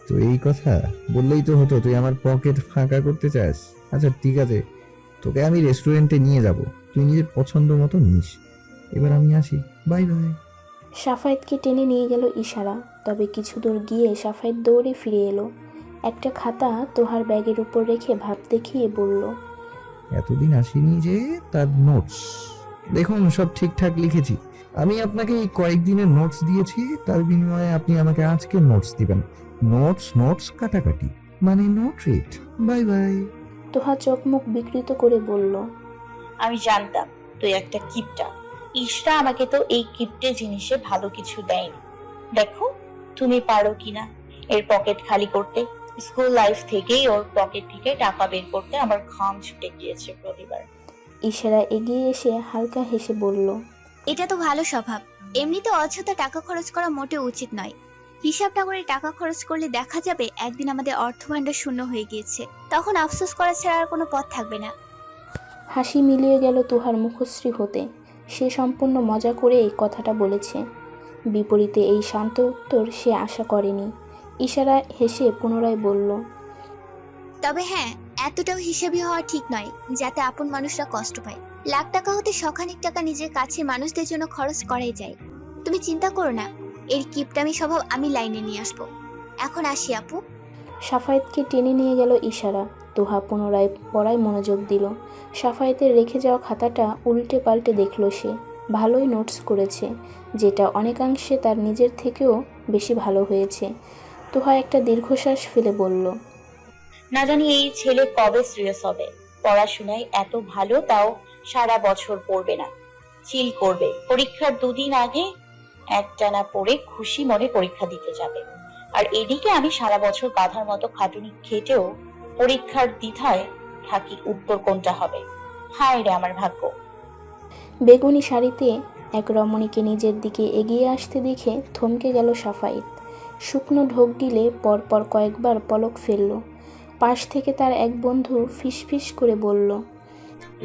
তো এই কথা বললেই তো হতো, তুই আমার পকেট ফাঁকা করতে চাস। আচ্ছা ঠিক আছে, তোকে আমি রেস্টুরেন্টে নিয়ে যাব, তুই নিজের পছন্দ মতো নিস। এবার আমি আসি, বাই বাই। সাফায়েতকে টেনে নিয়ে গেল ইশারা। তবে কিছু দূর গিয়ে সাফায়েত দৌড়ে ফিরে এলো। একটা খাতা তোহার ব্যাগের উপর রেখে ভাব দেখিয়ে বলল, এতদিন আসিনি যে, তার নোটস দেখুন, সব ঠিকঠাক লিখেছি। আমি আপনাকে এই কয়েকদিনের নোটস দিয়েছি, তার বিনিময়ে আপনি আমাকে আজকের নোটস দিবেন। নোটস নোটস কাটাকাটি, মানে no treat. Bye bye. Toha চোখ মুখ বিকৃত করে বলল, আমি জানতাম তুই একটা কিপটা। ইশরা আমাকে তো এই কিপটে জিনিসে ভালো কিছু দেয়নি। দেখো তুমি পারো কিনা এর পকেট খালি করতে। স্কুল লাইফ থেকেই ওর পকেট থেকে টাকা বের করতে আমার ঘাম ছুটে গিয়েছে প্রতিবার। ইশারা এগিয়ে এসে হালকা হেসে বলল, এটা তো ভালো স্বভাব। এমনিতে অযথা টাকা খরচ করা মোটেও উচিত নয়। হিসাবটা করে টাকা খরচ করলে দেখা যাবে একদিন আমাদের অর্থভাণ্ডার শূন্য হয়ে গিয়েছে, তখন আফসোস করা ছাড়া আর কোনো পথ থাকবে না। হাসি মিলিয়ে গেল তোহার মুখশ্রী হতে। সে সম্পূর্ণ মজা করে এই কথাটা বলেছে। বিপরীতে এই শান্ত উত্তর সে আশা করেনি। ইশারা হেসে পুনরায় বলল, তবে হ্যাঁ, এতটাও হিসাবি হওয়া ঠিক নয় যাতে আপন মানুষরা কষ্ট পায়। লাখ টাকা হতে শখানেক টাকা নিজের কাছের মানুষদের জন্য খরচ করাই যায়। তুমি চিন্তা করো না, এর কিপটামি স্বভাব আমি লাইনে নিয়ে আসবো। এখন আসি আপু। সাফায়েতকে টেনে নিয়ে গেল ইশারা। তোহা পুনরায় পড়ায় মনোযোগ দিল। সাফায়েতের রেখে যাওয়া খাতাটা উল্টে পাল্টে দেখল সে। ভালোই নোটস করেছে, যেটা অনেকাংশে তার নিজের থেকেও বেশি ভালো হয়েছে। তোহা একটা দীর্ঘশ্বাস ফেলে বলল, না জানি এই ছেলে কবে সিরিয়াস হবে। পড়াশোনায় এত ভালো, তাও সারা বছর পড়বে না, চিল করবে। পরীক্ষার দুদিন আগে একটানা পড়ে খুশি মনে পরীক্ষা দিতে যাবে। আর এদিকে আমি সারা বছর গাধার মতো খাটুনি খেটেও পরীক্ষার দ্বিধায় থাকি উত্তর কোনটা হবে। হায় রে আমার ভাগ্য। বেগুনি শাড়িতে এক রমণীকে নিজের দিকে এগিয়ে আসতে দেখে থমকে গেল সাফায়েত। শুকনো ঢোক গিলে পরপর কয়েকবার পলক ফেলল। পাশ থেকে তার এক বন্ধু ফিসফিস করে বলল,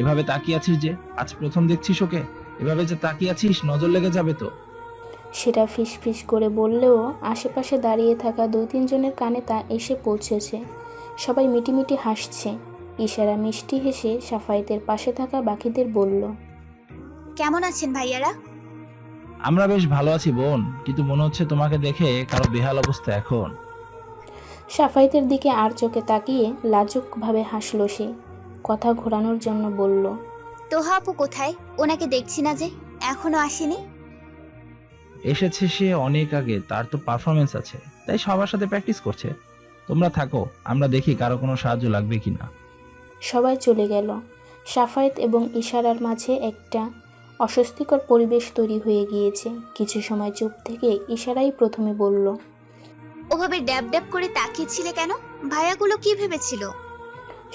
এভাবে তাকিয়ে আছিস যে? আজ প্রথম দেখছিস ওকে? এভাবে যে তাকিয়ে আছিস, নজর লেগে যাবে তো। সেটা ফিসফিস করে বললেও আশেপাশে দাঁড়িয়ে থাকা 2-3 জনের কানে তা এসে পৌঁছেছে। সবাই মিটিমিটি হাসছে। ইশারা মিষ্টি হেসে সাফায়েতের পাশে থাকা বাকিদের বলল, কেমন আছেন ভাইয়ারা? আমরা বেশ ভালো আছি বোন, কিন্তু মনে হচ্ছে তোমাকে দেখে কারো বেহাল অবস্থা এখন। সাফায়েতের দিকে আর চোখে তাকিয়ে লাজুকভাবে হাসল সে। কথা ঘোরানোর জন্য বলল, তোহা আপু কোথায়? ওনাকে দেখছি না যে, এখনো আসেনি। এসেছে সে অনেক আগে, তার তো পারফরমেন্স আছে, তাই সবার সাথে প্র্যাকটিস করছে। তোমরা থাকো, আমরা দেখি কারো কোনো সাহায্য লাগবে কিনা। সবাই চলে গেল। সাফায়েত এবং ইশারার মাঝে একটা অস্বস্তিকর পরিবেশ তৈরি হয়ে গিয়েছে। কিছু সময় চুপ থেকে ইশারাই প্রথমে বলল, ওভাবে ড্যাব ড্যাব করে তাকিয়েছিলে কেন? ভাইয়াগুলো কি ভেবেছিল?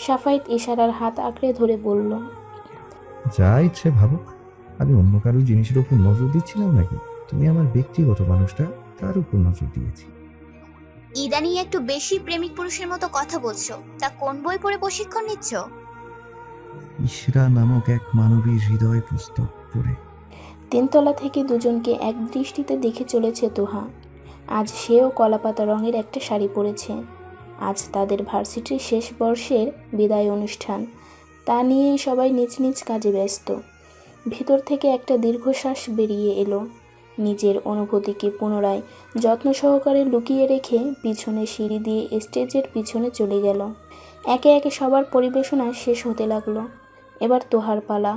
সাফায়েত ইশারার হাত আঁকড়ে ধরে বলল, যা ইচ্ছে ভাবুক, আমি অন্য কারো জিনিসের উপর নজর দিচ্ছিলাম নাকি? তুমি আমার ব্যক্তিগত মানুষটা, তার উপর নজর দিয়েছি। ইদানিং একটু বেশি প্রেমিক পুরুষের মতো কথা বলছো। তা কোন বই পড়ে প্রশিক্ষণ নিচ্ছ? ইশরা নামক এক মানবীর হৃদয় পুস্তক পড়ে। 3 তলা থেকে দুজনকে এক দৃষ্টিতে দেখে চলেছে তোহা। আজ সেও কলাপাতা রঙের একটা শাড়ি পরেছে। আজ তাদের ভার্সিটির শেষ বর্ষের বিদায় অনুষ্ঠান। তা নিয়েই সবাই নিজ নিজ কাজে ব্যস্ত। ভিতর থেকে একটা দীর্ঘশ্বাস বেরিয়ে এলো। নিজের অনুভূতিকে পুনরায় যত্ন সহকারে লুকিয়ে রেখে পিছনে সিঁড়ি দিয়ে স্টেজের পিছনে চলে গেল। একে একে সবার পরিবেশনা শেষ হতে লাগলো। এবার তোহার পালা।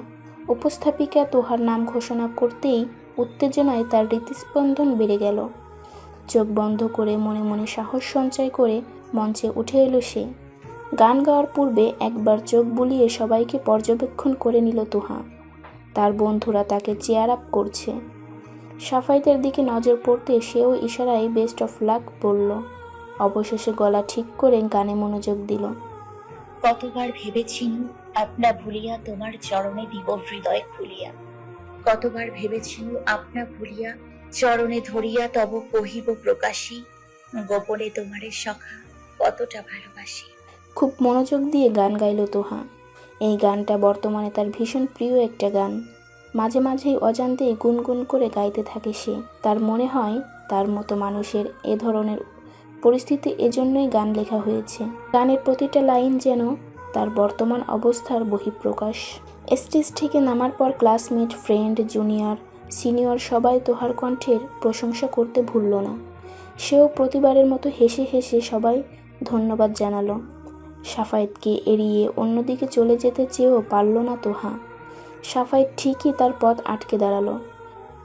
উপস্থাপিকা তোহার নাম ঘোষণা করতেই উত্তেজনায় তার হৃৎস্পন্দন বেড়ে গেল। চোখ বন্ধ করে মনে মনে সাহস সঞ্চয় করে মঞ্চে উঠে এলো সে। গান গাওয়ার পূর্বে একবার চোখ বুলিয়ে সবাইকে পর্যবেক্ষণ করে নিল তোহা। তার বন্ধুরা তাকে চেয়ার আপ করছে। সাফায়েতের দিকে নজর পড়তে সেও ইশারায় বেস্ট অফ লাক বলল। অবশেষে গলা ঠিক করে গানে মনোযোগ দিল। কতবার ভেবেছিনু আপনা ভুলিয়া তোমার চরণে দিব হৃদয় খুলিয়া। কতবার ভেবেছিনু আপনা ভুলিয়া চরণে ধরিয়া তব কহিব প্রকাশী। গোপনে তোমারে সখা কতটা ভালোবাসি। খুব মনোযোগ দিয়ে গান গাইল তোহা। এই গানটা বর্তমানে তার ভীষণ প্রিয় একটা গান। মাঝে মাঝেই অজান্তেই গুনগুন করে গাইতে থাকে সে। তার মনে হয় তার মতো মানুষের এ ধরনের পরিস্থিতি এজন্যই গান লেখা হয়েছে। গানের প্রতিটা লাইন যেন তার বর্তমান অবস্থার বহিঃপ্রকাশ। স্টেজ থেকে নামার পর ক্লাসমেট, ফ্রেন্ড, জুনিয়র, সিনিয়র সবাই তোহার কণ্ঠের প্রশংসা করতে ভুলল না। সেও প্রতিবারের মতো হেসে হেসে সবাই ধন্যবাদ জানালো। সাফায়েতকে এড়িয়ে অন্যদিকে চলে যেতে চেয়েও পারল না তোহা। সাফায়েত ঠিকই তার পথ আটকে দাঁড়ালো।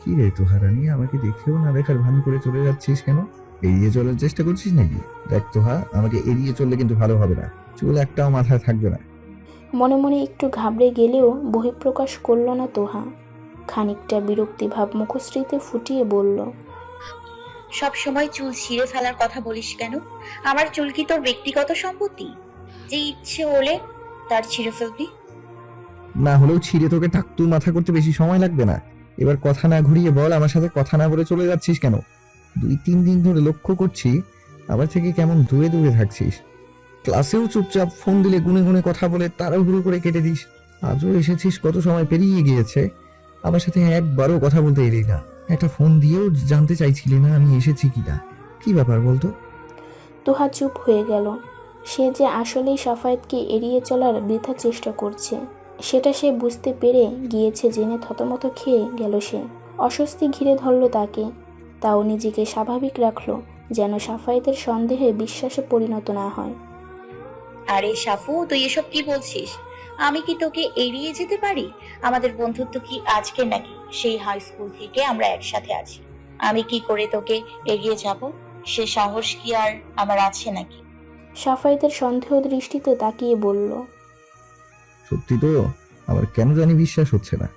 কি রে তোহারানি, আমাকে দেখেও না দেখার ভান করে চলে যাচ্ছিস কেন? এড়িয়ে চলার চেষ্টা করছিস নাকি? দেখ তোহা, আমাকে এড়িয়ে চললে কিন্তু ভালো হবে না। চুল একটাও মাথায় থাকবে না। মনে মনে একটু ঘাবড়ে গেলেও বহিঃপ্রকাশ করল না তোহা। খানিকটা বিরক্তিভাব মুখশ্রীতে ফুটিয়ে বলল, সব সময় চুল ছিঁড়ে ফেলার কথা বলিস কেন? আমার চুল কি তোর ব্যক্তিগত সম্পত্তি যে ইচ্ছে হলে তার ছিঁড়ে ফেলবি? না হলেও ছিঁড়ে তোকে টাকতুর মাথা করতে বেশি সময় লাগবে না। এবার কথা না ঘুরিয়ে বল, আমার সাথে কথা না বলে চলে যাচ্ছিস কেন? 2-3 দিন ধরে লক্ষ্য করছি আমার থেকে কেমন দূরে দূরে থাকছিস। ক্লাসেও চুপচাপ, ফোন দিলে গুনে গুনে কথা বলে তাড়াহুড়ো করে কেটে দিস। আজও এসেছিস, কত সময় পেরিয়ে গিয়েছে, আমার সাথে একবারও কথা বলতে এলি না। একটা ফোন দিয়েও জানতে চাইছিলি না আমি এসেছি কিনা। কি ব্যাপার বলতো? তোহা চুপ হয়ে গেল। সে যে আসলেই সাফায়েতকে এড়িয়ে চলার বৃথা চেষ্টা করছে সেটা সে বুঝতে পেরে গিয়েছে জেনে থতমত খেয়ে গেল সে। অস্বস্তি ঘিরে ধরল তাকে, তাও নিজেকে স্বাভাবিক রাখলো যেন সাফায়েতের সন্দেহে বিশ্বাসে পরিণত না হয়। আরে সাফু, তুই এসব কি বলছিস? আমি কি তোকে এড়িয়ে যেতে পারি? আমাদের বন্ধুত্ব কি আজকের নাকি? সেই হাই স্কুল থেকে আমরা একসাথে আছি। আমি কি করে তোকে এড়িয়ে যাব? সে সাহস কি আর আমার আছে নাকি? সাফায়েতের সন্দেহ দৃষ্টিতে তাকিয়ে বলল, সত্যি তো আমার কেন জানি বিশ্বাস হচ্ছে না।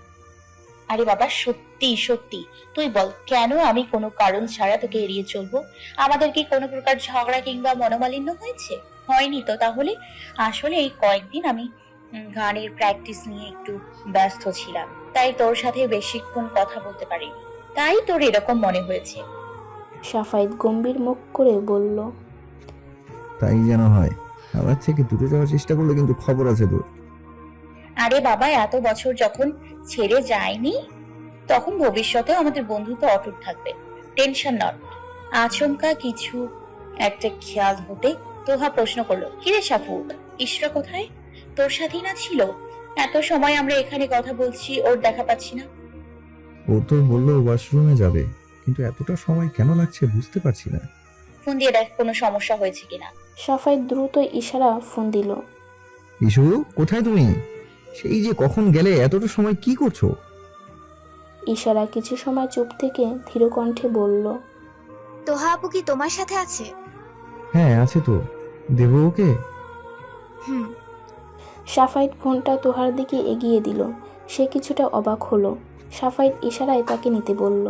আরে বাবা, সত্যি সত্যি তুই বল, কেন আমি কোনো কারণ ছাড়া তোকে এড়িয়ে চলবো? আমাদের কি কোনো প্রকার ঝগড়া কিংবা মনোমালিন্য হয়েছে? হয়নি তো তাহলে? আসলে এই কয়েকদিন আমি গানের প্র্যাকটিস নিয়ে একটু ব্যস্ত ছিলাম, তাই তোর সাথে বেশিক্ষণ কথা বলতে পারিনি, তাই তোর এরকম মনে হয়েছে। সাফায়েত গম্ভীর মুখ করে বলল, তাই যেন হয়। আমার থেকে দূরে যাওয়ার চেষ্টা করলে কিন্তু খবর আছে তোর। আরে বাবা, এত বছর যখন ছেড়ে যায়নি তখন ভবিষ্যতেও আমাদের বন্ধুত্ব অটুট থাকবে। Tension not. আচমকা কিছু একটা খেয়াল হতে তোহা প্রশ্ন করলো, কিরে সাফু, ইশরা কোথায়? তোর সাথেই না ছিল? এত সময় আমরা এখানে কথা বলছি, ওর দেখা পাচ্ছি না। ও তো বললো ওয়াশরুমে যাবে, কিন্তু এতটা সময় কেন লাগছে বুঝতে পারছি না। ফোন দিয়ে দেখ কোনো সমস্যা হয়েছে কিনা। সাফায়েত দ্রুত ইশারা ফোন দিল। ইসু, কোথায় তুমি? সেই যে কখন গেলে, এতটা সময় কি করছো? ইশারা কিছু সময় চুপ থেকে ধীর কণ্ঠে বলল, তোহা আপু কি তোমার সাথে আছে? হ্যাঁ আছে তো, দেবো ওকে? হুম। সাফায়েত ফোনটা তোহার দিকে এগিয়ে দিল। সে কিছুটা অবাক হলো। সাফায়েত ইশারায় তাকে নিতে বলল,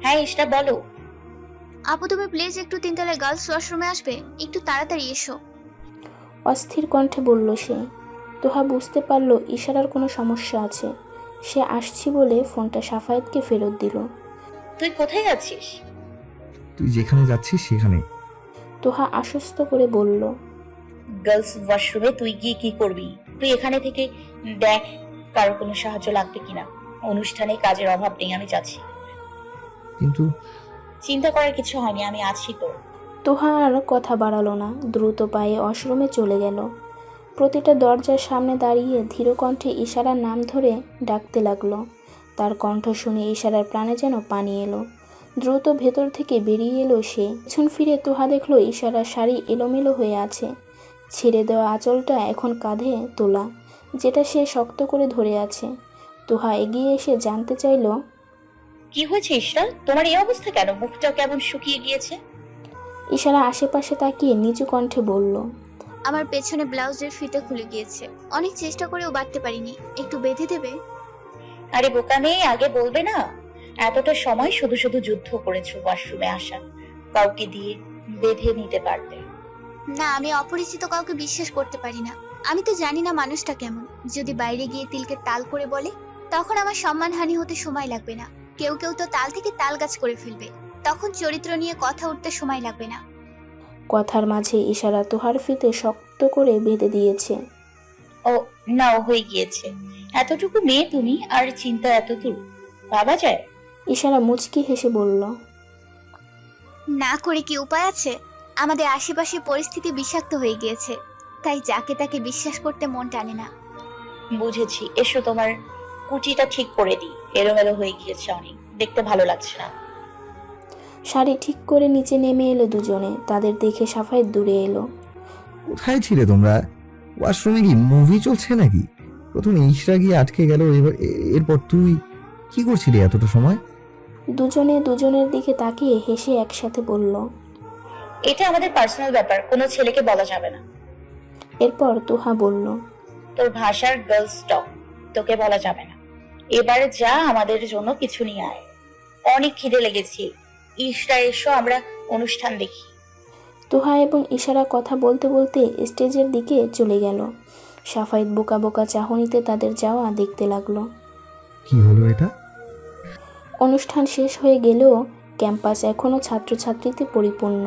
হ্যাঁ ইশরা, বলো। আপু তুমি প্লিজ একটু 3তলায় গার্লস ওয়াশরুমে আসবে, একটু তাড়াতাড়ি এসো। অস্থির কণ্ঠে বলল সে। তোহা বুঝতে পারল ইশারার কোনো সমস্যা আছে। সে আসছি বলে ফোনটা সাফায়েতকে ফেরত দিল। তুই কোথায় যাচ্ছিস? তুই যেখানে যাচ্ছিস সেখানে। তোহা আশ্বস্ত করে বলল, গার্লস ওয়াশরুমে তুই গিয়ে কি করবি? তুই এখানে থেকে দেখ কারো কোনো সাহায্য লাগবে কিনা। অনুষ্ঠানে কাজের অভাব নেই, আমি যাচ্ছি। কিন্তু চিন্তা করার কিছু হয়নি, আমি আছি তো। তোহা আর কথা বাড়ালো না, দ্রুত পায়ে ওয়াশরুমে চলে গেল। প্রতিটা দরজার সামনে দাঁড়িয়ে ধীর কণ্ঠে ইশারার নাম ধরে ডাকতে লাগলো। তার কণ্ঠ শুনে ইশারার প্রাণে যেন পানি এলো। দ্রুত ভেতর থেকে বেরিয়ে এলো সে। পেছন ফিরে তোহা দেখলো ইশারার শাড়ি এলোমেলো হয়ে আছে। ছেড়ে দেওয়া আঁচলটা এখন কাঁধে তোলা, যেটা সে শক্ত করে ধরে আছে। তোহা এগিয়ে এসে জানতে চাইল, কি হয়েছে ইশরা? তোমার এই অবস্থা কেন? মুখটা কেমন শুকিয়ে গিয়েছে। ইশারা আশেপাশে তাকিয়ে নিচু কণ্ঠে বলল, আমার পেছনে ব্লাউজের ফিতে খুলে গিয়েছে, অনেক চেষ্টা করেও বাঁধতে পারিনি, একটু বেঁধে দেবে? আরে বোকা মেয়ে, আগে বলবে না? এতটা সময় শুধু শুধু যুদ্ধ করেছো ওয়াশরুমে আসা, কাউকে দিয়ে বেঁধে নিতে পারতে। না, আমি অপরিচিত কাউকে বিশ্বাস করতে পারি না। আমি তো জানি না মানুষটা কেমন। যদি বাইরে গিয়ে তিলকে তাল করে বলে, তখন আমার সম্মানহানি হতে সময় লাগবে না। কেউ কেউ তো তাল থেকে তাল গাছ করে ফেলবে, তখন চরিত্র নিয়ে কথা উঠতে সময় লাগবে না। কথার মাঝে ইশারা তোহার ফিতে শক্ত করে বেঁধে দিয়েছে। ও না, হয়ে গিয়েছে। এতটুকু মেয়ে তুমি, আর চিন্তা এত দূর ভাবা যায়? ইশারা মুচকি হেসে বলল, না করে কি উপায় আছে? আমাদের আশেপাশে পরিস্থিতি বিষাক্ত হয়ে গিয়েছে, তাই যাকে তাকে বিশ্বাস করতে মন টানে না। বুঝেছি, এসো তোমার কুটিটা ঠিক করে দিই। এলোমেলো হয়ে গিয়েছে অনেক, দেখতে ভালো লাগছে না। শাড়ি ঠিক করে নিচে নেমে এলো দুজনে। তাদের দেখে সাফায়েত দূরে এলো। কোথায় ছিলে তোমরা? ওয়াশরুমে কি মুভি চলছে নাকি? প্রথমে ইশরা গিয়ে আটকে গেল, এরপর তুই কি করছিলি এতটা সময়? দুজনে দুজনের দিকে তাকিয়ে হেসে একসাথে বলল। এটা আমাদের পার্সোনাল ব্যাপার, কোনো ছেলেকে বলা যাবে না। এরপর তুহা বলল। তোর ভাষার গার্লস টক, তোকে বলা যাবে না। এবারে যা, আমাদের জন্য কিছু নিয়ে আয়। অনেক খিদে লেগেছে। ইশরা এসো, আমরা অনুষ্ঠান দেখি। তুহা এবং ইশারা কথা বলতে বলতে স্টেজের দিকে চলে গেল। সাফায়েত বোকা বোকা চাহনিতে তাদের যাওয়া দেখতে লাগলো। কি হলো এটা? অনুষ্ঠান শেষ হয়ে গেলেও ক্যাম্পাস এখনও ছাত্রছাত্রীতে পরিপূর্ণ।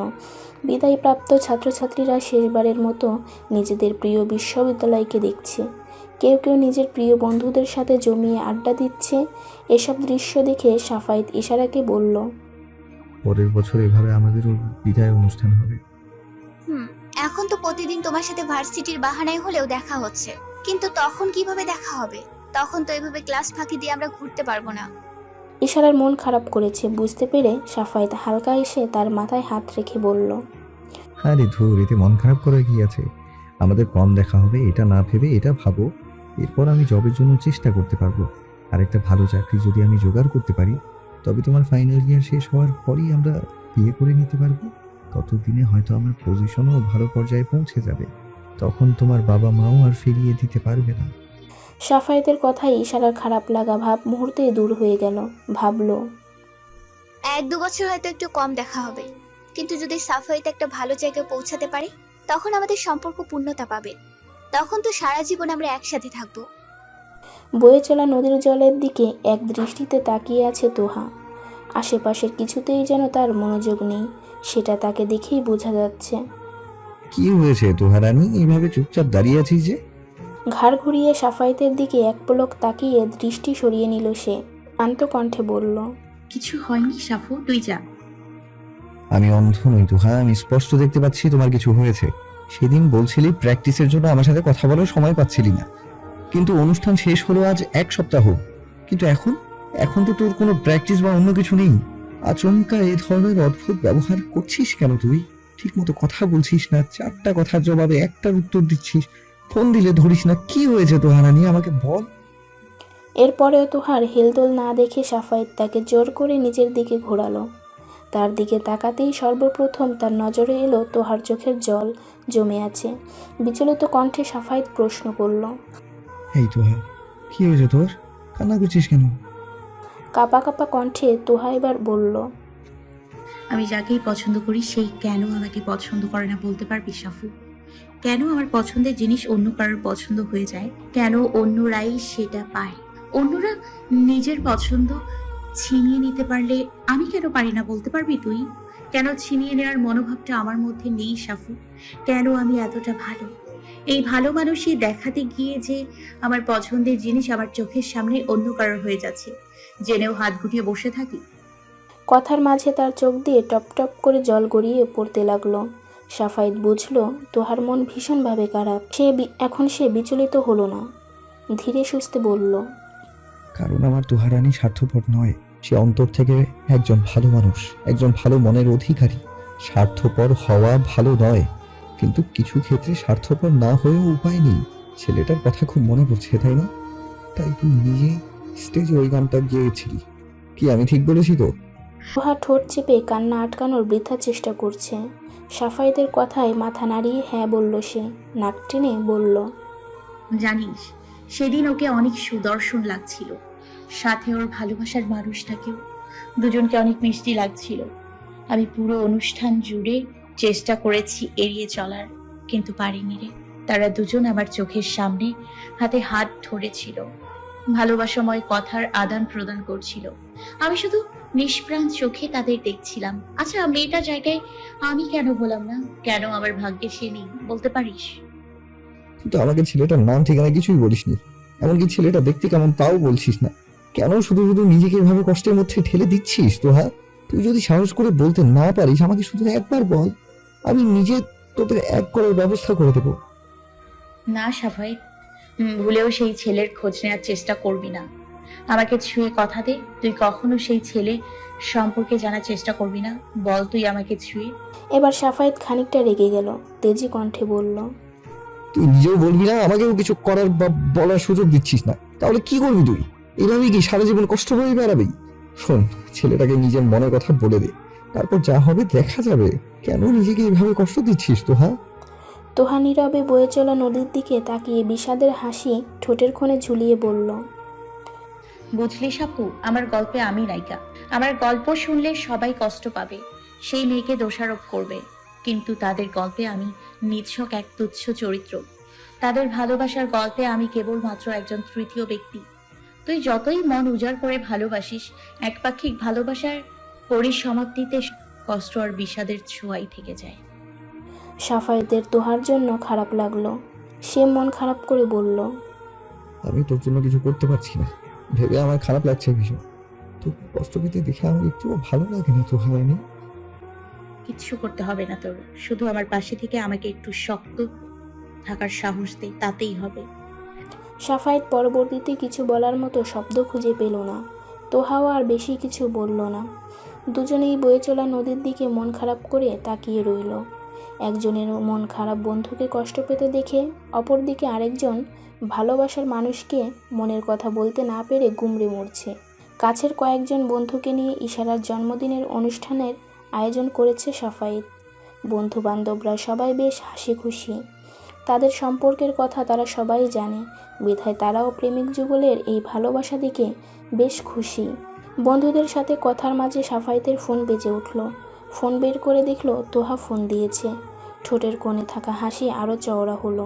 বিদায়প্রাপ্ত ছাত্রছাত্রীরা শেষবারের মতো নিজেদের প্রিয় বিশ্ববিদ্যালয়কে দেখছে। কেউ কেউ নিজের প্রিয় বন্ধুদের সাথে জমিয়ে আড্ডা দিচ্ছে। এসব দৃশ্য দেখে সাফায়েত ইশারাকে বলল। পরের বছর এভাবে আমাদেরও বিদায় অনুষ্ঠান হবে। এখন তো প্রতিদিন তোমার সাথে ভার্সিটির বাহানায় হলেও দেখা হচ্ছে, কিন্তু তখন কিভাবে দেখা হবে? তখন তো এভাবে ক্লাস ফাঁকি দিয়ে আমরা ঘুরতে পারবো না। ইশারার মন খারাপ করেছে বুঝতে পেরে সাফায়েত হালকা এসে তার মাথায় হাত রেখে বলল। আরে ধুর, এতে মন খারাপ করার কি আছে? আমাদের কম দেখা হবে এটা না ভেবে এটা ভাবো, এরপর আমি জবের জন্য চেষ্টা করতে পারবো। আর একটা ভালো চাকরি যদি আমি জোগাড় করতে পারি, তবে তোমার ফাইনাল ইয়ার শেষ হওয়ার পরই আমরা বিয়ে করে নিতে পারবো। ততদিনে হয়তো আমার পজিশনও ভালো পর্যায়ে পৌঁছে যাবে। তখন তোমার বাবা মাও আর ফিরিয়ে দিতে পারবে না। সাফায়েতের কথায় ইশারার খারাপ লাগা ভাব মুহূর্তেই দূর হয়ে গেল। ভাবলো, 1-2 বছর হয়তো একটু কম দেখা হবে, কিন্তু যদি সাফায়েত একটা ভালো জায়গায় পৌঁছাতে পারে, তখন আমাদের সম্পর্ক পূর্ণতা পাবে। তখন তো সারা জীবন আমরা একসাথে থাকবো। বয়ে চলা নদীর জলের দিকে এক দৃষ্টিতে তাকিয়ে আছে তোহা। আশেপাশের কিছুতেই যেন তার মনোযোগ নেই, সেটা তাকে দেখেই বোঝা যাচ্ছে। কি হয়েছে তোহারানি, এইভাবে চুপচাপ দাঁড়িয়ে আছিস যে? ঘাড় ঘুরিয়ে সাফায়েতের দিকে এক পলক তাকিয়ে দৃষ্টি সরিয়ে নিল সে। শান্ত কণ্ঠে বলল। কিছু হয়নি সাফু, তুই যা। আমি অন্ধ নই তোহা, আমি স্পষ্ট দেখতে পাচ্ছি তোমার কিছু হয়েছে। সেদিন বলছিলি প্র্যাকটিসের জন্য আমার সাথে কথা বলার সময় পাচ্ছিলি না, কিন্তু অনুষ্ঠান শেষ হলো আজ 1 সপ্তাহ। কিন্তু এখন তো তোর কোনো প্র্যাকটিস বা অন্য কিছু নেই। আচমকা এ ধরনের অদ্ভুত ব্যবহার করছিস কেন তুই? ঠিক মতো কথা বলছিস না, 4টা কথার জবাবে 1টার উত্তর দিচ্ছিস। ফোন দিলে ধরিস না, কি হয়েছে তোহারানি, আমাকে বল। এরপরেও তোহার হেলদোল না দেখে সাফায়েত তাকে জোর করে নিজের দিকে ঘোরালো। তার দিকে তাকাতেই সর্বপ্রথম তার নজরে এলো তোহার চোখের জল জমে আছে। বিচলিত কণ্ঠে সাফায়েত প্রশ্ন করল। এই তোহা, কি হয়েছে তোর? কান্না করছিস কেন? কাঁপা কাঁপা কণ্ঠে তোহা এবার বলল। আমি যাকেই পছন্দ করি সেই কেন আমাকে পছন্দ করে না বলতে পারবি সাফু? কেন আমার পছন্দের জিনিস অন্য কারোর পছন্দ হয়ে যায়? কেন অন্যরাই সেটা পায়? অন্যরা নিজের পছন্দ ছিনিয়ে নিতে পারলে আমি কেন পারি না বলতে পারবি তুই? কেন ছিনিয়ে নেওয়ার মনোভাবটা আমার মধ্যে নেই সাফু? কেন আমি এতটা ভালো? এই ভালো মানুষই দেখাতে গিয়ে যে আমার পছন্দের জিনিস আমার চোখের সামনে অন্য কারোর হয়ে যাচ্ছে, জেনেও হাত গুটিয়ে বসে থাকি? কথার মাঝে তার চোখ দিয়ে টপ টপ করে জল গড়িয়ে পড়তে লাগলো। সাফায়েত বুঝলো তোহার মন ভীষণভাবে খারাপ। এখন সে বিচলিত হলো না, ধীরে সুস্থে বলল। কারণ আমার তোহারানি স্বার্থপর নয়, সে অন্তর থেকে একজন ভালো মানুষ, একজন ভালো মনের অধিকারী। স্বার্থপর হওয়া ভালো নয়, কিন্তু কিছু ক্ষেত্রে স্বার্থপর না হয়েও উপায় নেই। ছেলেটার কথা খুব মনে পড়ছে, তাই না? তাই তুই নিজে স্টেজে ওই গানটা গেয়েছিলি। কি আমি ঠিক বলেছি তো? তোহা ঠোঁট চেপে কান্না আটকানোর বৃথা চেষ্টা করছে। সাফায়েতের কথায় মাথা নাড়িয়ে হ্যাঁ বলল সে। নাক টেনে বলল। জানিস, সেদিন ওকে অনেক সুদর্শন লাগছিল, সাথে ওর ভালোবাসার মানুষটাকেও। দুজনকে অনেক মিষ্টি লাগছিল। আমি পুরো অনুষ্ঠান জুড়ে চেষ্টা করেছি এড়িয়ে চলার, কিন্তু পারিনি রে। তারা দুজন আমার চোখের সামনে হাতে হাত ধরেছিল, ভালোবাসাময় কথার আদান প্রদান করছিল। আমি শুধু নিষ্প্রাণ চোখে তাদের দেখছিলাম। আচ্ছা, মেয়েটা জায়গায় আমি কেন বললাম না? কেন আমার ভাগ্যে সে নেই বলতে পারিস? কিন্তু আমাকে ছেলেটার নাম ঠিকানা কিছুই বলিসনি, এমনকি ছেলেটা দেখতে কেমন তাও বলছিস না। কেন শুধু শুধু নিজেকে এভাবে কষ্টের মধ্যে ঠেলে দিচ্ছিস তোহা? তুই যদি সাহস করে বলতে না পারিস আমাকে শুধু একবার বল, আমি নিজে তোদের এক করার ব্যবস্থা করে দেবো। না সাফায়েত, ভুলেও সেই ছেলের খোঁজ নেওয়ার চেষ্টা করবি না। আমাকে ছুঁয়ে কথা দে, তুই কখনো সেই ছেলে সম্পর্কে জানার চেষ্টা করবি না। বল তুই আমাকে ছুঁয়ে। এবার সাফায়েত খানিকটা রেগে গেল, তেজি কণ্ঠে বলল, তুই নিজেও বলবি না, আমাকেও কিছু করার বা বলার সুযোগ দিচ্ছিস না, তাহলে কি করবি তুই? এভাবেই কি সারা জীবন কষ্ট হয়ে বেড়াবি? শোন, ছেলেটাকে নিজের মনের কথা বলে দে, তারপর যা হবে দেখা যাবে। কেন নিজেকে এভাবে কষ্ট দিচ্ছিস তোহা? তোহা নীরবে বয়ে চলা নদীর দিকে তাকিয়ে বিষাদের হাসি ঠোঁটের কোণে ঝুলিয়ে বলল, বুঝলি সাপু, আমার গল্পে আমি নায়িকা। আমার গল্প শুনলে সবাই কষ্ট পাবে, সেই মেয়েকে দোষারোপ করবে, কিন্তু তাদের গল্পে আমি নিছক এক তুচ্ছ চরিত্র। তাদের ভালোবাসার গল্পে আমি কেবলমাত্র একজন তৃতীয় ব্যক্তি। তুই যতই মন উজাড় করে ভালোবাসিস, একপাক্ষিক ভালোবাসার পরিসমাপ্তিতে কষ্ট আর বিষাদের ছোঁয়াই থেকে যায়। সাফায়েতের তোহার জন্য খারাপ লাগলো। সে মন খারাপ করে বলল, আমি তোর জন্য কিছু করতে পারছি না ভেবে আমার খারাপ লাগছে ভীষণ। তোর কষ্ট পেতে দেখে আমার একটুও ভালো লাগে না তোহা। আমি কিচ্ছু করতে হবে না তোর, শুধু আমার পাশে থেকে আমাকে একটু শক্ত থাকার সাহস দে, তাতেই হবে। সাফায়েত পরবর্তীতে কিছু বলার মতো শব্দ খুঁজে পেল না। তোহাও আর বেশি কিছু বলল না। দুজনেই বয়ে চলা নদীর দিকে মন খারাপ করে তাকিয়ে রইল। একজনের মন খারাপ বন্ধুকে কষ্ট পেতে দেখে অপরদিকে আরেকজন ভালোবাসার মানুষকে মনের কথা বলতে না পেরে গুমড়ে মরছে। কাছের কয়েকজন বন্ধুকে নিয়ে ইশারার জন্মদিনের অনুষ্ঠানের আয়োজন করেছে সাফায়েত। বন্ধু বান্ধবরা সবাই বেশ হাসি খুশি। তাদের সম্পর্কের কথা তারা সবাই জানে, বিধায় তারাও প্রেমিক যুগলের এই ভালোবাসা দেখে বেশ খুশি। বন্ধুদের সাথে কথার মাঝে সাফায়েতের ফোন বেজে উঠল। ফোন বের করে দেখল তোহা ফোন দিয়েছে। ঠোঁটের কোণে থাকা হাসি আরও চওড়া হলো।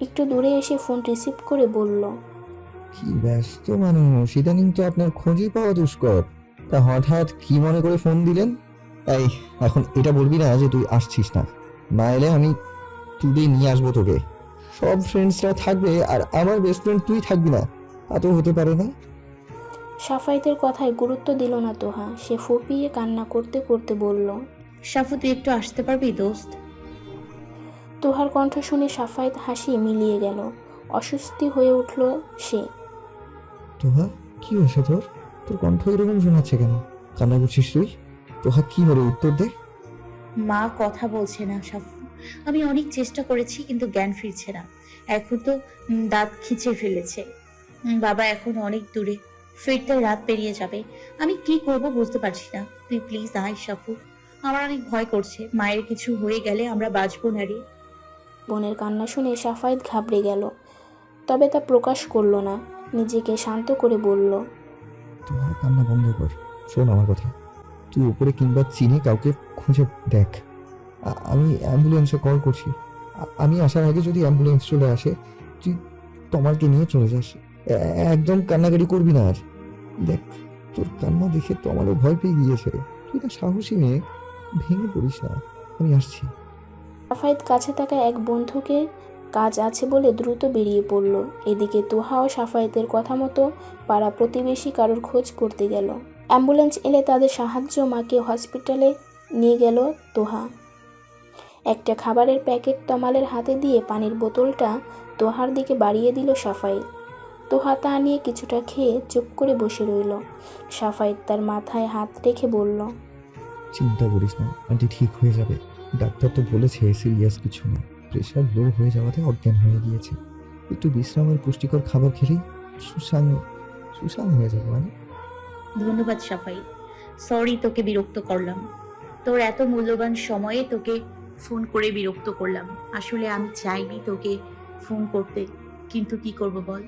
একটু দূরে এসে ফোন রিসিভ করে বলল, কি ব্যস্ত মানুষ, ইদানিং তো আপনার খোঁজই পাওয়া দুষ্কর। তা হঠাৎ কি মনে করে ফোন দিলেন? এই, এখন এটা বলবি না যে তুই আসছিস না। না এলে আমি তুই নিয়ে আসবো তোকে। সব ফ্রেন্ডসরা থাকবে আর আমার বেস্ট ফ্রেন্ড তুই থাকবি না, তা তো হতে পারে না। সাফায়েতের কথায় গুরুত্ব দিল না তোহা। সে ফুপিয়ে কান্না করতে করতে বলল, সাফু, তুই একটু আসতে পারবি দোস্ত? তোহার কণ্ঠ শুনে সাফায়েত হাসি মিলিয়ে গেল। অস্বস্তি হয়ে উঠল সে। তোহা, কি হয়েছে তোর? তোর কণ্ঠ এরকম শোনাচ্ছে কেন? কান্না করছিস তুই? তোহা, কি হলো, উত্তর দে। মা কথা বলছে না সাফু। আমি অনেক চেষ্টা করেছি কিন্তু জ্ঞান ফিরছে না। এখন তো দাঁত খিচে ফেলেছে। বাবা এখন অনেক দূরে, ফিরতে রাত পেরিয়ে যাবে। আমি কি করব বুঝতে পারছি না। তুই প্লিজ আয় সাফু, আমার অনেক ভয় করছে। মায়ের কিছু হয়ে গেলে আমরা বাঁচবো না রে। বোনের কান্না শুনে সাফায়েত ঘাবড়ে গেল, তবে তা প্রকাশ করল না। নিজেকে শান্ত করে বলল, তোহা, কান্না বন্ধ কর। শোন আমার কথা, তুই উপরে কিংবা চিনে কাউকে খুঁজে দেখ। আমি অ্যাম্বুলেন্সে কল করছি। আমি আসার আগে যদি অ্যাম্বুলেন্স চলে আসে, তুই তোমাকে নিয়ে চলে যাস। একদম কান্নাকাটি করবি না আর। দেখ, তোর কান্না দেখে তো আমারও ভয় পেয়ে গিয়েছে। তুই না সাহসী মেয়ে, ভেঙে পড়িস না। আমি আসছি। সাফায়েত কাছে থাকা এক বন্ধুকে কাজ আছে বলে দ্রুত বেরিয়ে পড়ল। এদিকে তোহাও সাফায়েতের কথা মতো পাড়া প্রতিবেশী কারোর খোঁজ করতে গেল। অ্যাম্বুলেন্স এলে তাদের সাহায্য মাকে হসপিটালে নিয়ে গেল তোহা। একটা খাবারের প্যাকেট তমালের হাতে দিয়ে পানির বোতলটা তোহার দিকে বাড়িয়ে দিল সাফায়েত। তোহা তা নিয়ে কিছুটা খেয়ে চুপ করে বসে রইল। সাফায়েত তার মাথায় হাত রেখে বলল, চিন্তা করিস না, আন্টি ঠিক হয়ে যাবে। ডাক্তার তো বলেছে সিরিয়াস কিছু না, প্রেশার লো হয়ে যাওয়াতে অজ্ঞান হয়ে গিয়েছে। একটু বিশ্রাম আর পুষ্টিকর খাবার খেলেই সুসান হয়ে যাবে। মানে ধন্যবাদ সাফাই, সরি তোকে বিরক্ত করলাম। তোর এত মূল্যবান সময়ে তোকে ফোন করে বিরক্ত করলাম। আসলে আমি চাইনি তোকে ফোন করতে, কিন্তু কি করব বল।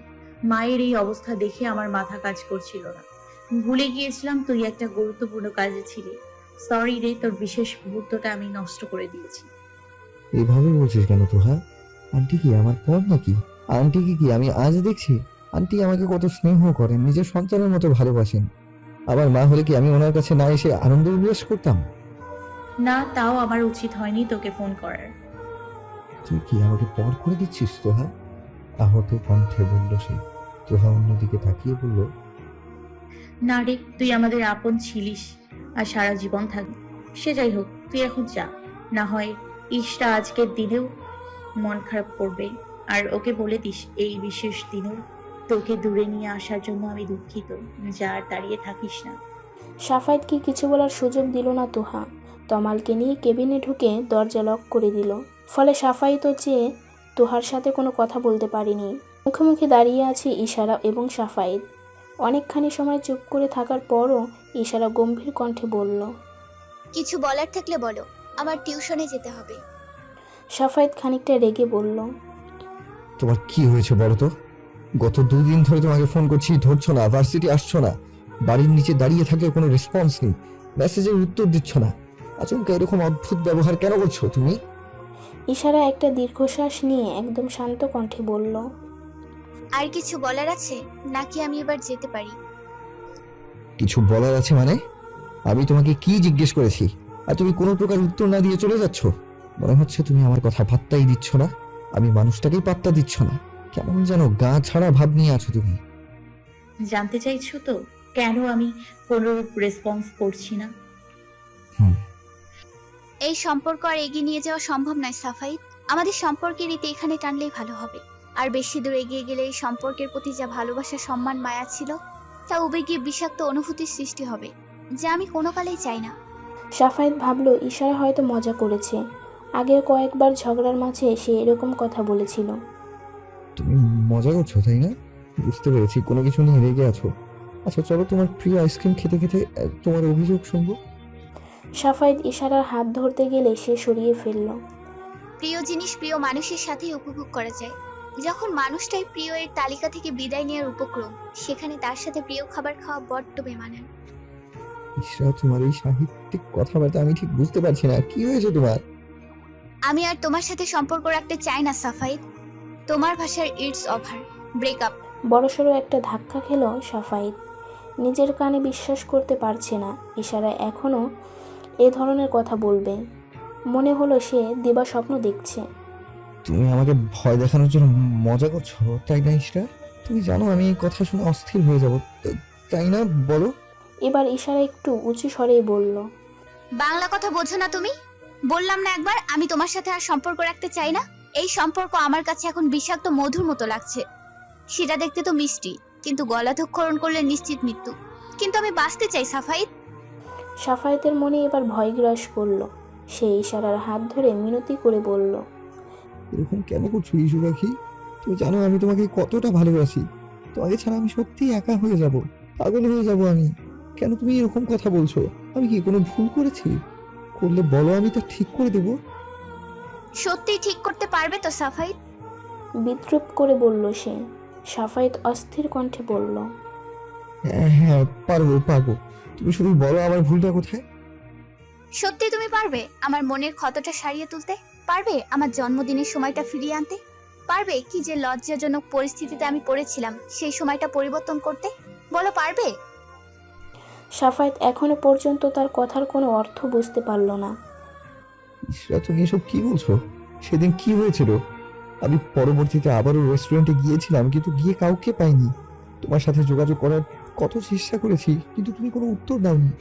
মায়ের এই অবস্থা দেখে আমার মাথা কাজ করছিল না। ভুলে গিয়েছিলাম তুই একটা গুরুত্বপূর্ণ কাজে ছিলি। সরি রে, তোর বিশেষ মুহূর্তটা আমি নষ্ট করে দিয়েছি। এইভাবে বলছিস কেন তোহা? আন্টি কি আমার পর নাকি? আন্টিকে কি আমি আজ দেখছি? আন্টি আমাকে কত স্নেহ করেন, নিজের সন্তানের মতো ভালোবাসেন। আবার মা হলে কি আমি ওনার কাছে না এসে আনন্দ উল্লাস করতাম? না, তাও আমার উচিত হয়নি তোকে ফোন করার। তুই কি আমাকে পর করে দিচ্ছিস তোহা? আহত কণ্ঠে বলল সে। তোহা অন্যদিকে তাকিয়ে বলল, না রে, তুই আমাদের আপন ছিলিস আর সারা জীবন থাকবি। সে যাই হোক, তুই এখন যা, না হয় ইশরা আজকের দিনেও মন খারাপ করবে, আর ওকে বলে দিস এই বিশেষ দিনেও তোকে দূরে নিয়ে আসার জন্য আমি দুঃখিত। যা আর দাঁড়িয়ে থাকিস না। সাফায়েতকে কিছু বলার সুযোগ দিল না তোহা। তমালকে নিয়ে কেবিনে ঢুকে দরজা লক করে দিল। ফলে সাফায়েতও চেয়ে তোহার সাথে কোনো কথা বলতে পারেনি। মুখোমুখি দাঁড়িয়ে আছে ইশারা এবং সাফায়েত। অনেকখানি সময় চুপ করে থাকার পরও ইশারা গম্ভীর কণ্ঠে বলল, কিছু বলার থাকলে বলো, আমার টিউশনে যেতে হবে। সাফায়েত খানিকটা রেগে বলল, তোমার কি হয়েছে বলো তো? গত 2 দিন ধরে তোমাকে ফোন করছি, ধরছো না, ভার্সিটি আসছো না, বাড়ির নিচে দাঁড়িয়ে থাকলে কোনো রেসপন্স নেই, মেসেজের উত্তর দিচ্ছ না। আচমকা এরকম অদ্ভুত ব্যবহার কেন করছো তুমি? ইশারা একটা দীর্ঘশ্বাস নিয়ে একদম শান্ত কণ্ঠে বলল, আর কিছু বলার আছে নাকি আমি এবার যেতে পারি? কিছু বলার আছে মানে? আমি তোমাকে কি জিজ্ঞেস করেছি আর তুমি কোনো প্রকার উত্তর না দিয়ে চলে যাচ্ছ? মনে হচ্ছে তুমি আমার কথা পাত্তাই দিচ্ছ না, আমি মানুষটাকেই পাত্তা দিচ্ছ না। কেমন যেন গা ছাড়া ভাব নিয়ে আছো তুমি। জানতে চাইছো তো কেন আমি কোনো রেসপন্স করছি না? এই সম্পর্ক আর এগিয়ে নিয়ে যাওয়া সম্ভব নয় সাফাইত। আমাদের সম্পর্কের রীতি এখানে টানলেই ভালো হবে। আর বেশি দূর এগিয়ে গেলে এই সম্পর্কের প্রতি যা ভালোবাসা, সম্মান, মায়া ছিল তা উবে গিয়ে বিষাক্ত অনুভূতির সৃষ্টি হবে, যা আমি কোনো কালেই চাই না। সাফায়েত ভাবল ইশারা হয়তো মজা করেছে। আগের কয়েকবার ঝগড়ার মাঝে সে এরকম কথা বলেছিল। তুমি মজা করছো তাই না? বুঝতে পেরেছি কোনো কিছু নিয়ে রেগে আছো। আচ্ছা চলো তোমার প্রিয় আইসক্রিম খেতে খেতে তোমার অভিযোগ শুনবো। সাফায়েত ইশারার হাত ধরতে গেলে সে সরিয়ে ফেলল। প্রিয় জিনিস প্রিয় মানুষের সাথেই উপভোগ করা যায়। যখন মানুষটাই প্রিয় এর তালিকা থেকে বিদায় নেওয়ার উপক্রম, সেখানে তার সাথে প্রিয় খাবার খাওয়া বড্ড বেমানান। ইশরা, তোমার এই সাহিত্যিক কথাবার্তা আমি ঠিক বুঝতে পারছি না, কি হয়েছে তোমার? আমি আর তোমার সাথে সম্পর্ক রাখতে চাই না সাফাইত। তোমার ভাষার ইটস ওভার, ব্রেকআপ। বড়সড় একটা ধাক্কা খেল সাফায়েত। নিজের কানে বিশ্বাস করতে পারছে না ইশারা এখনও এ ধরনের কথা বলবে। মনে হলো সে দিবা স্বপ্ন দেখছে। তুমি আমাকে ভয় দেখানোর জন্য মজা করছো তাই না ইশরা? তুমি জানো আমি এই কথা শুনে অস্থির হয়ে যাব, তাই না? বলো। এবার ইশারা একটু উঁচু স্বরেই বলল, বাংলা কথা বোঝো না তুমি? বললাম না একবার আমি তোমার সাথে আর সম্পর্ক রাখতে চাই না। এই সম্পর্ক আমার কাছে এখন বিষাক্ত মধুর মতো লাগছে। সেটা দেখতে তো মিষ্টি, কিন্তু গলাধঃকরণ করলে নিশ্চিত মৃত্যু। কিন্তু আমি বাঁচতে চাই সাফাইত। সাফায়েতের মনে এবার ভয় গ্রাস করল। সে ইশারার হাত ধরে মিনতি করে বলল, এরকম কেন করছো ইশু পাখি? তুমি জানো আমি তোমাকে কতটা ভালোবাসি। তোমাকে ছাড়া আমি সত্যি একা হয়ে যাব, পাগল হয়ে যাব আমি। কেন তুমি এরকম কথা বলছো? আমি কি কোনো ভুল করেছি? করলে বলো, আমি তা ঠিক করে দেবো। সত্যি ঠিক করতে পারবে তো সাফাইত? বিদ্রুপ করে বলল সে। সাফায়েত অস্থির কণ্ঠে বলল, হ্যাঁ হ্যাঁ, পারবো পারবো। তুমি শুধু বলো আমার ভুলটা কোথায়। সত্যি তুমি পারবে আমার মনের ক্ষতটা সারিয়ে তুলতে? পারবে আমার জন্মদিনের সময়টা ফিরিয়ে আনতে? পারবে কি যে লজ্জাজনক পরিস্থিতিতে আমি পড়েছিলাম সেই সময়টা পরিবর্তন করতে? বলো পারবে? সাফায়েত এখনো পর্যন্ত তার কথার কোনো অর্থ বুঝতে পারল না। ইশরা, তুমি এসব কি বলছো? সেদিন কি হয়েছিল? আমি পরবর্তীতে আবারও রেস্টুরেন্টে গিয়েছিলাম, কিন্তু গিয়ে কাউকে পাইনি। তোমার সাথে যোগাযোগ করার কত চেষ্টা করেছি, কিন্তু তুমি কোনো উত্তর দাওনি।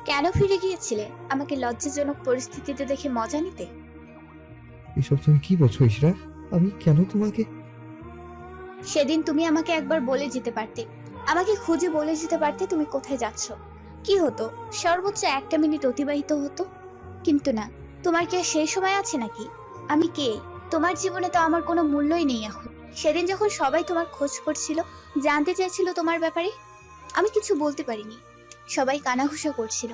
কেন ফিরে গিয়েছিলে? আমাকে লজ্জাজনক পরিস্থিতিতে দেখে মজা নিতে? এসব তুমি কি বলছো ইশরা? আমি কেন তোমাকে? সেদিন তুমি আমাকে একবার বলে যেতে পারতে, আমাকে খুঁজে বলে যেতে পারতে তুমি কোথায় যাচ্ছ। কি হতো? সর্বোচ্চ 1 মিনিট অতিবাহিত হতো। কিন্তু না, তোমার কি আর সেই সময় আছে নাকি? আমি কে? তোমার জীবনে তো আমার কোনো মূল্যই নেই এখন। সেদিন যখন সবাই তোমার খোঁজ করছিল, জানতে চাইছিল তোমার ব্যাপারে, আমি কিছু বলতে পারিনি। সবাই কানাঘুষা করছিল,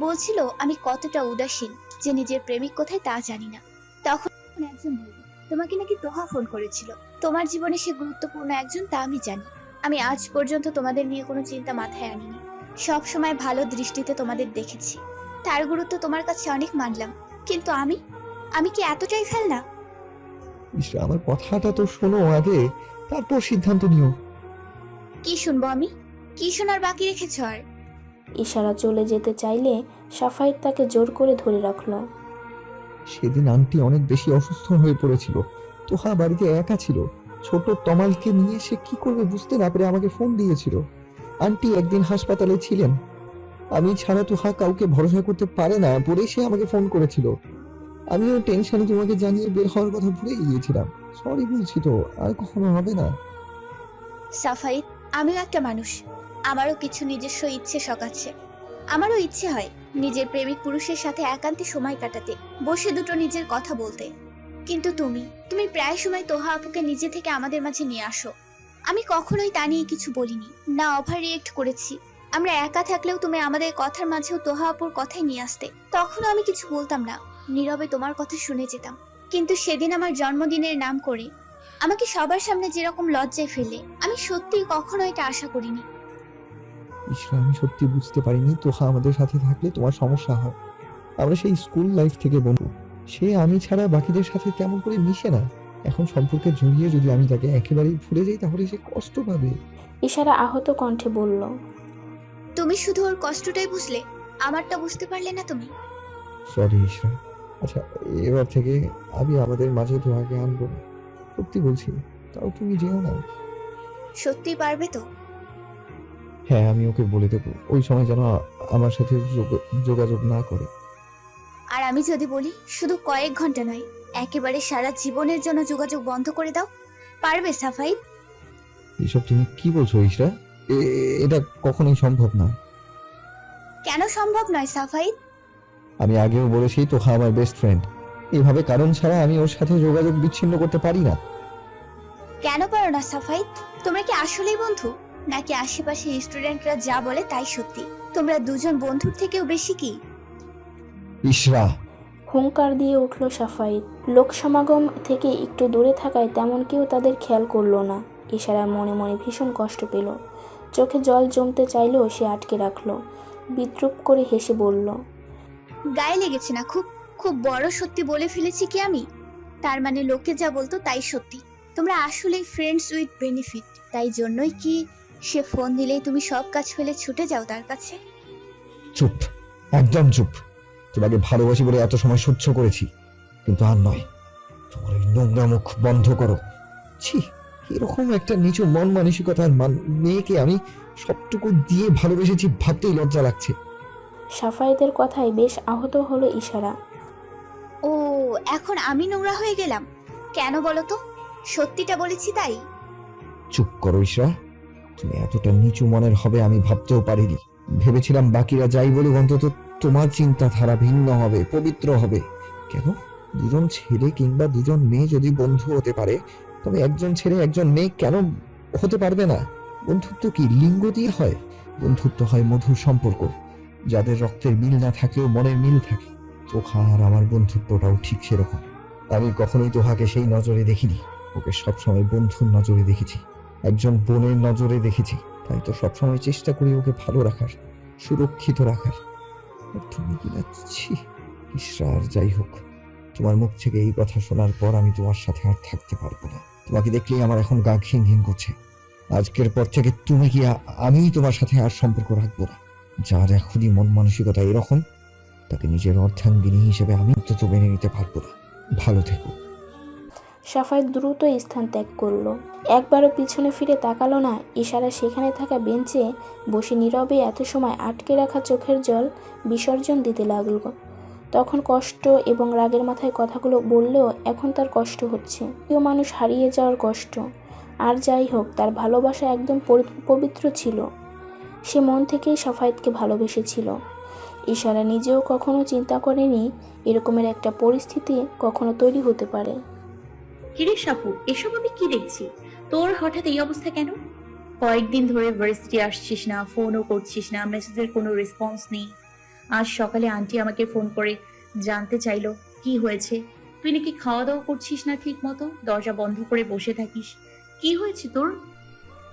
বলছিল আমি কতটা উদাসীন, যে নিজের প্রেমিক কোথায় তা জানি না। তখন একজন বলল তোমাকে নাকি তোহা ফোন করেছিল। তোমার জীবনে সে গুরুত্বপূর্ণ একজন, তা আমি জানি। আমি আজ পর্যন্ত তোমাদের নিয়ে কোনো চিন্তা মাথায় আনিনি। সব সময় ভালো দৃষ্টিতে তোমাদের দেখেছি, তার গুরুত্ব তোমার কাছে অনেক মানলাম। কিন্তু আমি কি এতটাই ফেল না? ইশরা, আমার কথাটা তো শোনো আগে, তারপর সিদ্ধান্ত নিও। কি শুনবো আমি? কি শোনার বাকি রেখেছ আর? ইশারা চলে যেতে চাইলে সাফায়েত তাকে জোর করে ধরে রাখল। সেদিন আন্টি অনেক বেশি অসুস্থ হয়ে পড়েছিল। তোহা বাড়িতে একা ছিল। ছোট তমালকে নিয়ে সে কি করবে বুঝতে না পেরে আমাকে ফোন দিয়েছিল। আন্টি একদিন হাসপাতালে ছিলেন। আমি ছাড়া তোহা কাউকে ভরসা করতে পারে না বলেই সে আমাকে ফোন করেছিল। আমিও টেনশনে তোমাকে জানিয়ে বের হওয়ার কথা ভুলে গিয়েছিলাম। সরি বলছি তো, আর কখনো হবে না। সাফাইত, আমিও একটা মানুষ, আমারও কিছু নিজস্ব ইচ্ছে শখ আছে। আমারও ইচ্ছে হয় নিজের প্রেমিক পুরুষের সাথে একান্তে সময় কাটাতে, বসে দুটো নিজের কথা বলতে। কিন্তু তুমি প্রায় সময় তোহা আপুকে নিজে থেকে আমাদের মাঝে নিয়ে আসো। আমি কখনোই তা নিয়ে কিছু বলিনি, না ওভার রিয়েক্ট করেছি। আমরা একা থাকলেও তুমি আমাদের কথার মাঝেও তোহা আপুর কথাই নিয়ে আসতে, তখনও আমি কিছু বলতাম না, নীরবে তোমার কথা শুনে যেতাম। কিন্তু সেদিন আমার জন্মদিনের নাম করে আমাকে সবার সামনে যেরকম লজ্জায় ফেলে, আমি সত্যি কখনো এটা আশা করিনি। ইসরা, আমি সত্যি বুঝতে পারিনি তোহা আমাদের সাথে থাকলে তোমার সমস্যা হয়। আমরা সেই স্কুল লাইফ থেকে বন্ধু, সে আমি ছাড়া বাকিদের সাথে তেমন করে মিশে না। এখন সম্পর্কে জড়িয়ে যদি আমি তাকে একেবারেই ভুলে যাই তাহলে সে কষ্ট পাবে। ইশারা আহত কণ্ঠে বলল, তুমি শুধু ওর কষ্টটাই বুঝলে, আমারটা বুঝতে পারলে না তুমি। সরি ইসরা। আচ্ছা, এবার থেকে আমি আমাদের মাঝে তোমাকে আনবো না, সত্যি বলছি। তাও তুমি যেও না। সত্যি পারবে তো? হ্যাঁ, আমি ওকে বলে দেবো ওই সময় যেন আমার সাথে যোগাযোগ না করে। আর আমি যদি বলি শুধু কয়েক ঘন্টা নয়, একেবারে সারা জীবনের জন্য যোগাযোগ বন্ধ করে দাও, পারবে সাফাইত? এইসব তুমি কি বলছো ইসরা? এটা কখনোই সম্ভব না। কেন সম্ভব নয় সাফাইত? আমি আগেও বলেছি তোহা আমার বেস্ট ফ্রেন্ড। এভাবে কারণ ছাড়া আমি ওর সাথে যোগাযোগ বিচ্ছিন্ন করতে পারি না। কেন পারো না সাফাইত? তোমরা কি আসলেই বন্ধু, নাকি আশেপাশে স্টুডেন্টরা যা বলে তাই সত্যি? তোমরা দুজন বন্ধুর থেকেও বেশি কি? ইসরা, হুঙ্কার দিয়ে উঠল সাফাইত। লোক সমাগম থেকে একটু দূরে থাকায় তেমন কেউ তাদের খেয়াল করলো না। ইশারা মনে মনে ভীষণ কষ্ট পেল, চোখে জল জমতে চাইলেও সে আটকে রাখলো। বিদ্রুপ করে হেসে বলল, গায়ে লেগেছে না? খুব খুব বড় সত্যি বলে ফেলেছি কি আমি? তার মানে লোকে যা বলতো তাই সত্যি? তোমরা আসলে ফ্রেন্ডস উইথ বেনিফিট, তাই জন্যই কি সে ফোন দিলেই তুমি সব কাজ ফেলে ছুটে যাও তার কাছে? চুপ, একদম চুপ। তোমাকে ভালোবাসি বলে এত সময় সহ্য করেছি, কিন্তু আর নয়। তোমার ওই নোংরা মুখ বন্ধ করো। ছি, এরকম একটা নিচু মন মানসিকতার মেয়েকে আমি সবটুকু দিয়ে ভালোবেসেছি ভাবতেই লজ্জা লাগছে। সাফায়েতের কথায় বেশ আহত হলো ইশারা। ও, এখন আমি নোংরা হয়ে গেলাম কেন বলো তো? সত্যিটা বলেছি তাই। চুপ করো ইশরা। তুমি এতটা নিচু মনের হবে আমি ভাবতেও পারিনি। ভেবেছিলাম বাকিরা যাই বলুক অন্তত তোমার চিন্তাধারা ভিন্ন হবে, পবিত্র হবে। কেন? দুজন ছেলে কিংবা দুজন মেয়ে যদি বন্ধু হতে পারে, তবে একজন ছেলে একজন মেয়ে কেন হতে পারবে না? বন্ধুত্ব কি লিঙ্গ দিয়ে হয়? বন্ধুত্ব হয় মধুর সম্পর্ক, যাদের রক্তের মিল না থাকলেও মনের মিল থাকে। তোহা আর আমার বন্ধুত্বটাও ঠিক সেরকম। আমি কখনোই তোহাকে সেই নজরে দেখিনি, ওকে সবসময় বন্ধুর নজরে দেখেছি, একজন বোনের নজরে দেখেছি। তাই তো সবসময় চেষ্টা করি ওকে ভালো রাখার, সুরক্ষিত রাখার। আর তুমি কি যাচ্ছি ইশরা? আর যাই হোক, তোমার মুখ থেকে এই কথা শোনার পর আমি তোমার সাথে আর থাকতে পারবো না। তোমাকে দেখলেই আমার এখন গা ঘিন ঘিন করছে। আজকের পর থেকে তুমি কি আমি তোমার সাথে আর সম্পর্ক রাখবো না। যার এখনই মন মানসিকতা এরকম, তাকে নিজের অর্ধাঙ্গিনী হিসেবে আমি অন্তত মেনে নিতে পারবো না। ভালো থেকো। সাফায়েত দ্রুত স্থান ত্যাগ করলো, একবারও পিছনে ফিরে তাকালো না। ইশারা সেখানে থাকা বেঞ্চে বসে নীরবে এত সময় আটকে রাখা চোখের জল বিসর্জন দিতে লাগলো। তখন কষ্ট এবং রাগের মাথায় কথাগুলো বললেও এখন তার কষ্ট হচ্ছে, কেউ মানুষ হারিয়ে যাওয়ার কষ্ট। আর যাই হোক, তার ভালোবাসা একদম পবিত্র ছিল। সে মন থেকেই সাফায়েতকে ভালোবেসেছিল। ইশারা নিজেও কখনো চিন্তা করেনি এরকমের একটা পরিস্থিতি কখনো তৈরি হতে পারে। কিরে সাপু, এসব আমি কি দেখছি? তোর হঠাৎ এই অবস্থা কেন? কয়েকদিন ধরে ভার্সিটি আসছিস না, ফোনও করছিস না, মেসেজের কোনো রেসপন্স নেই। আজ সকালে আন্টি আমাকে ফোন করে জানতে চাইলো কি হয়েছে। তুই নাকি খাওয়া দাওয়া করছিস না ঠিক মতো, দরজা বন্ধ করে বসে থাকিস। কি হয়েছে তোর?